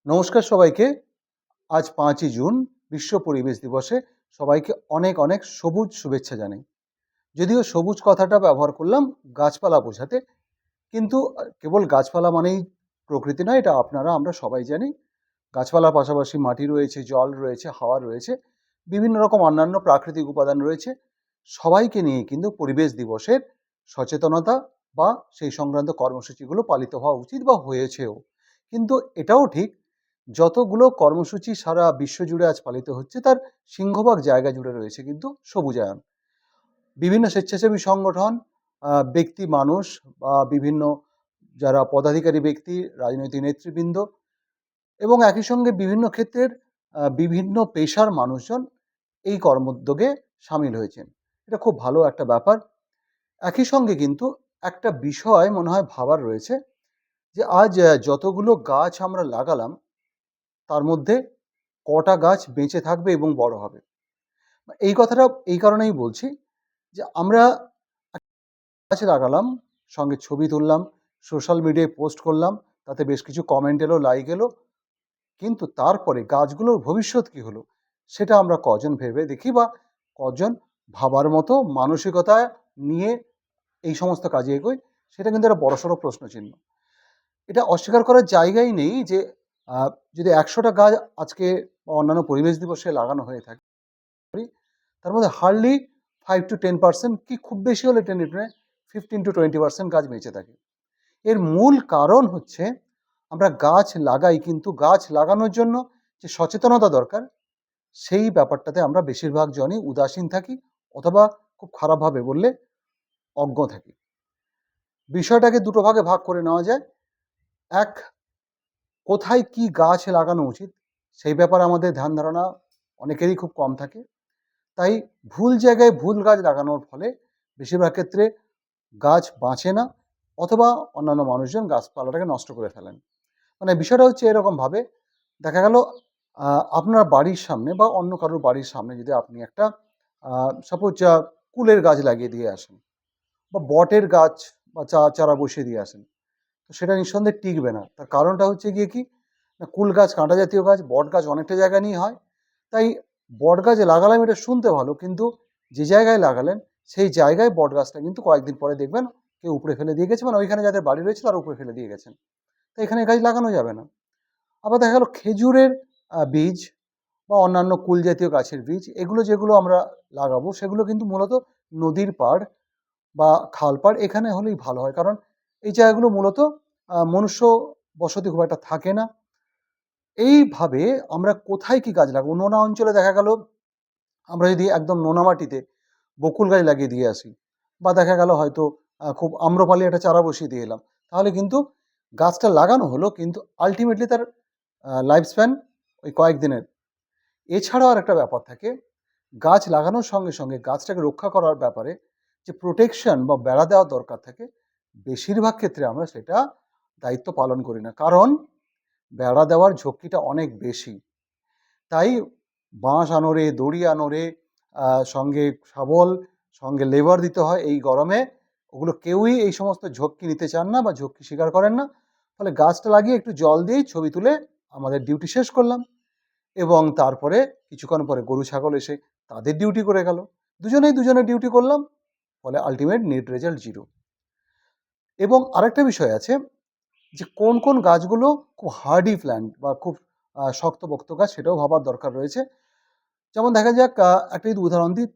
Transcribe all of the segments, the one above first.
নমস্কার সবাইকে। আজ ৫ই জুন বিশ্ব পরিবেশ দিবসে সবাইকে অনেক অনেক সবুজ শুভেচ্ছা জানাই। যদিও সবুজ কথাটা ব্যবহার করলাম গাছপালা বোঝাতে, কিন্তু কেবল গাছপালা মানেই প্রকৃতি নয়, এটা আপনারা আমরা সবাই জানি। গাছপালার পাশাপাশি মাটি রয়েছে, জল রয়েছে, হাওয়া রয়েছে, বিভিন্ন রকম অন্যান্য প্রাকৃতিক উপাদান রয়েছে। সবাইকে নিয়ে কিন্তু পরিবেশ দিবসের সচেতনতা বা সেই সংক্রান্ত কর্মসূচিগুলো পালিত হওয়া উচিত বা হয়েছেও। কিন্তু এটাও ঠিক, যতগুলো কর্মসূচি সারা বিশ্ব জুড়ে আজ পালিত হচ্ছে তার সিংহভাগ জায়গা জুড়ে রয়েছে কিন্তু সবুজায়ন। বিভিন্ন স্বেচ্ছাসেবী সংগঠন, ব্যক্তি মানুষ বা বিভিন্ন যারা পদাধিকারী ব্যক্তি, রাজনৈতিক নেতৃবৃন্দ এবং একই সঙ্গে বিভিন্ন ক্ষেত্রের বিভিন্ন পেশার মানুষজন এই কর্মোদ্যোগে সামিল হয়েছেন। এটা খুব ভালো একটা ব্যাপার। একই সঙ্গে কিন্তু একটা বিষয় মনে হয় ভাবার রয়েছে, যে আজ যতগুলো গাছ আমরা লাগালাম তার মধ্যে কটা গাছ বেঁচে থাকবে এবং বড় হবে। এই কথাটা এই কারণেই বলছি, যে আমরা গাছ লাগালাম, সঙ্গে ছবি তুললাম, সোশ্যাল মিডিয়ায় পোস্ট করলাম, তাতে বেশ কিছু কমেন্ট এলো, লাইক এলো, কিন্তু তারপরে গাছগুলোর ভবিষ্যৎ কি হলো সেটা আমরা কজন ভেবে দেখি বা কজন ভাবার মতো মানসিকতা নিয়ে এই সমস্ত কাজে এগোই, সেটা কিন্তু একটা বড়সড় প্রশ্ন চিহ্ন। এটা অস্বীকার করার জায়গাই নেই যে যদি ১০০টা গাছ আজকে বা অন্যান্য পরিবেশ দিবসে লাগানো হয়ে থাকে, তার মধ্যে হার্ডলি 5 to 10% কি খুব বেশি হলে টেনে টেনে 15 to 20% গাছ বেঁচে থাকে। এর মূল কারণ হচ্ছে আমরা গাছ লাগাই, কিন্তু গাছ লাগানোর জন্য যে সচেতনতা দরকার সেই ব্যাপারটাতে আমরা বেশিরভাগ জনই উদাসীন থাকি, অথবা খুব খারাপভাবে বললে অজ্ঞ থাকি। বিষয়টাকে দুটো ভাগে ভাগ করে নেওয়া যায়। এক, কোথায় কি গাছ লাগানো উচিত সেই ব্যাপারে আমাদের ধ্যান ধারণা অনেকেরই খুব কম থাকে। তাই ভুল জায়গায় ভুল গাছ লাগানোর ফলে বেশিরভাগ ক্ষেত্রে গাছ বাঁচে না, অথবা অন্যান্য মানুষজন গাছপালাটাকে নষ্ট করে ফেলেন। মানে বিষয়টা হচ্ছে এরকমভাবে, দেখা গেল আপনার বাড়ির সামনে বা অন্য কারোর বাড়ির সামনে যদি আপনি একটা সাপোজ কুলের গাছ লাগিয়ে দিয়ে আসেন, বা বটের গাছ বা চারা বসিয়ে দিয়ে আসেন, তো সেটা নিঃসন্দেহে টিকবে না। তার কারণটা হচ্ছে গিয়ে কি, না কুল গাছ কাঁটা জাতীয় গাছ, বট গাছ অনেকটা জায়গা নিয়ে হয়। তাই বট গাছ লাগালাম এটা শুনতে ভালো, কিন্তু যে জায়গায় লাগালেন সেই জায়গায় বট গাছটা কিন্তু কয়েকদিন পরে দেখবেন কেউ উপড়ে ফেলে দিয়ে গেছে, মানে ওইখানে যাদের বাড়ি রয়েছে তারা উপড়ে ফেলে দিয়ে গেছেন। তো এখানে গাছ লাগানো যাবে না। আবার দেখা গেল খেজুরের বীজ বা অন্যান্য কুল জাতীয় গাছের বীজ, এগুলো যেগুলো আমরা লাগাবো সেগুলো কিন্তু মূলত নদীর পাড় বা খাল পাড় এখানে হলেই ভালো হয়, কারণ এই জায়গাগুলো মূলত মনুষ্য বসতি খুব একটা থাকে না। এইভাবে আমরা কোথায় কি গাছ লাগাবো, নোনা অঞ্চলে দেখা গেল আমরা যদি একদম নোনা মাটিতে বকুল গাছ লাগিয়ে দিয়ে আসি, বা দেখা গেল হয়তো খুব আম্রপালি একটা চারা বসিয়ে দিয়ে এলাম, তাহলে কিন্তু গাছটা লাগানো হলো, কিন্তু আলটিমেটলি তার লাইফ স্প্যান ওই কয়েকদিনের। এছাড়াও আর একটা ব্যাপার থাকে, গাছ লাগানোর সঙ্গে সঙ্গে গাছটাকে রক্ষা করার ব্যাপারে যে প্রোটেকশন বা বেড়া দেওয়ার দরকার থাকে, বেশিরভাগ ক্ষেত্রে আমরা সেটা দায়িত্ব পালন করি না, কারণ বেড়া দেওয়ার ঝক্কিটা অনেক বেশি। তাই বাঁশ আনোরে, দড়ি আনোরে, সঙ্গে শাবল, সঙ্গে লেবার দিতে হয় এই গরমে। ওগুলো কেউই এই সমস্ত ঝক্কি নিতে চান না বা ঝক্কি স্বীকার করেন না। ফলে গাছটা লাগিয়ে একটু জল দিয়েই ছবি তুলে আমাদের ডিউটি শেষ করলাম, এবং তারপরে কিছুক্ষণ পরে গরু ছাগল এসে তাদের ডিউটি করে গেল। দুজনেই দুজনের ডিউটি করলাম, ফলে আলটিমেট নেট রেজাল্ট 0। এবং আরেকটা বিষয় আছে, যে কোন কোন গাছগুলো খুব হার্ডি প্ল্যান্ট বা খুব শক্তপোক্ত গাছ, সেটাও ভাবার দরকার রয়েছে। যেমন দেখা যাক, একটা যদি উদাহরণ দিই,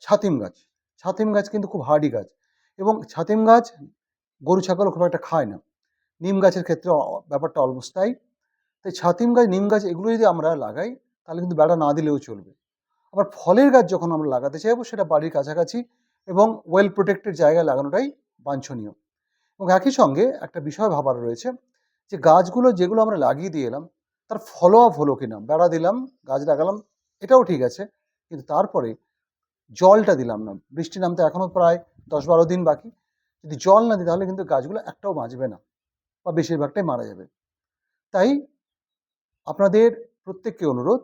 ছাতিম গাছ। ছাতিম গাছ কিন্তু খুব হার্ডি গাছ, এবং ছাতিম গাছ গরু ছাগল খুব একটা খায় না। নিম গাছের ক্ষেত্রে ব্যাপারটা অলমোস্ট তাই। তাই ছাতিম গাছ, নিম গাছ এগুলো যদি আমরা লাগাই তাহলে কিন্তু বেড়া না দিলেও চলবে। আবার ফলের গাছ যখন আমরা লাগাতে চাইবো সেটা বাড়ির কাছাকাছি এবং ওয়েল প্রোটেক্টেড জায়গায় লাগানোটাই বাঞ্ছনীয়। এবং একই সঙ্গে একটা বিষয় ভাবার রয়েছে, যে গাছগুলো যেগুলো আমরা লাগিয়ে দিয়ে এলাম তার ফলো আপ হলো কিনা। বেড়া দিলাম, গাছ লাগালাম, এটাও ঠিক আছে, কিন্তু তারপরে জলটা দিলাম না। বৃষ্টি নামতে এখনো প্রায় 10-12 দিন বাকি। যদি জল না দিই তাহলে কিন্তু গাছগুলো একটাও বাঁচবে না, বা বেশিরভাগটাই মারা যাবে। তাই আপনাদের প্রত্যেককে অনুরোধ,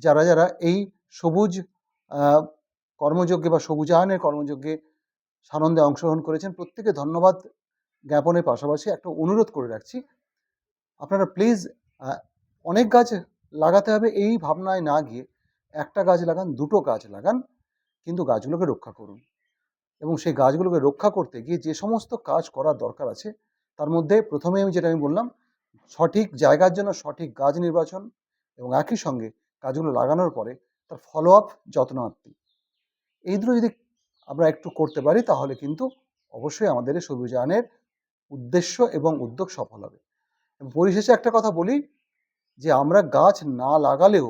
যারা যারা এই সবুজ আহ, কর্মযজ্ঞে বা সবুজায়নের কর্মযজ্ঞে সানন্দে অংশগ্রহণ করেছেন, প্রত্যেকে ধন্যবাদ জ্ঞাপনের পাশাপাশি একটা অনুরোধ করে রাখছি, আপনারা প্লিজ অনেক গাছ লাগাতে হবে এই ভাবনায় না গিয়ে একটা গাছ লাগান, দুটো গাছ লাগান, কিন্তু গাছগুলোকে রক্ষা করুন। এবং সেই গাছগুলোকে রক্ষা করতে গিয়ে যে সমস্ত কাজ করার দরকার আছে তার মধ্যে প্রথমে যেটা আমি বললাম, সঠিক জায়গার জন্য সঠিক গাছ নির্বাচন, এবং একই সঙ্গে গাছগুলো লাগানোর পরে তার ফলো আপ যত্নার্থী, এই দুটো যদি আমরা একটু করতে পারি তাহলে কিন্তু অবশ্যই আমাদের এই সবুজায়নের উদ্দেশ্য এবং উদ্যোগ সফল হবে। এবং পরিশেষে একটা কথা বলি, যে আমরা গাছ না লাগালেও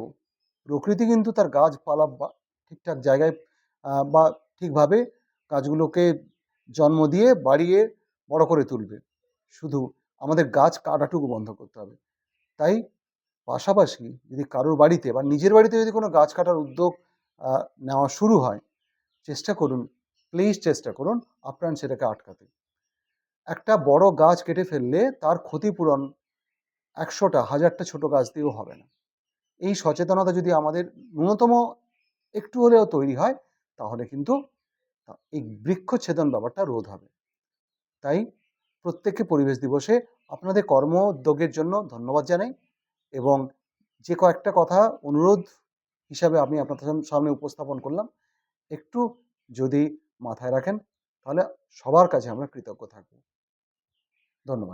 প্রকৃতি কিন্তু তার গাছপালা ঠিকঠাক জায়গায় বা ঠিকভাবে গাছগুলোকে জন্ম দিয়ে বাড়িয়ে বড় করে তুলবে। শুধু আমাদের গাছ কাটাটুকু বন্ধ করতে হবে। তাই পাশাপাশি যদি কারোর বাড়িতে বা নিজের বাড়িতে যদি কোনো গাছ কাটার উদ্যোগ নেওয়া শুরু হয়, চেষ্টা করুন, প্লিজ চেষ্টা করুন আপ্রাণ সেটাকে আটকাতে। একটা বড় গাছ কেটে ফেললে তার ক্ষতিপূরণ 100টা 1000টা ছোট গাছ দিয়েও হবে না। এই সচেতনতা যদি আমাদের ন্যূনতম একটু হলেও তৈরি হয় তাহলে কিন্তু এই বৃক্ষচ্ছেদন ব্যাপারটা রোধ হবে। তাই প্রত্যেককে পরিবেশ দিবসে আপনাদের কর্ম উদ্যোগের জন্য ধন্যবাদ জানাই, এবং যে কয়েকটা কথা অনুরোধ হিসাবে আমি আপনাদের সামনে উপস্থাপন করলাম, একটু যদি মাথায় রাখেন তাহলে সবার কাছে আমরা কৃতজ্ঞ থাকব। ধন্যবাদ।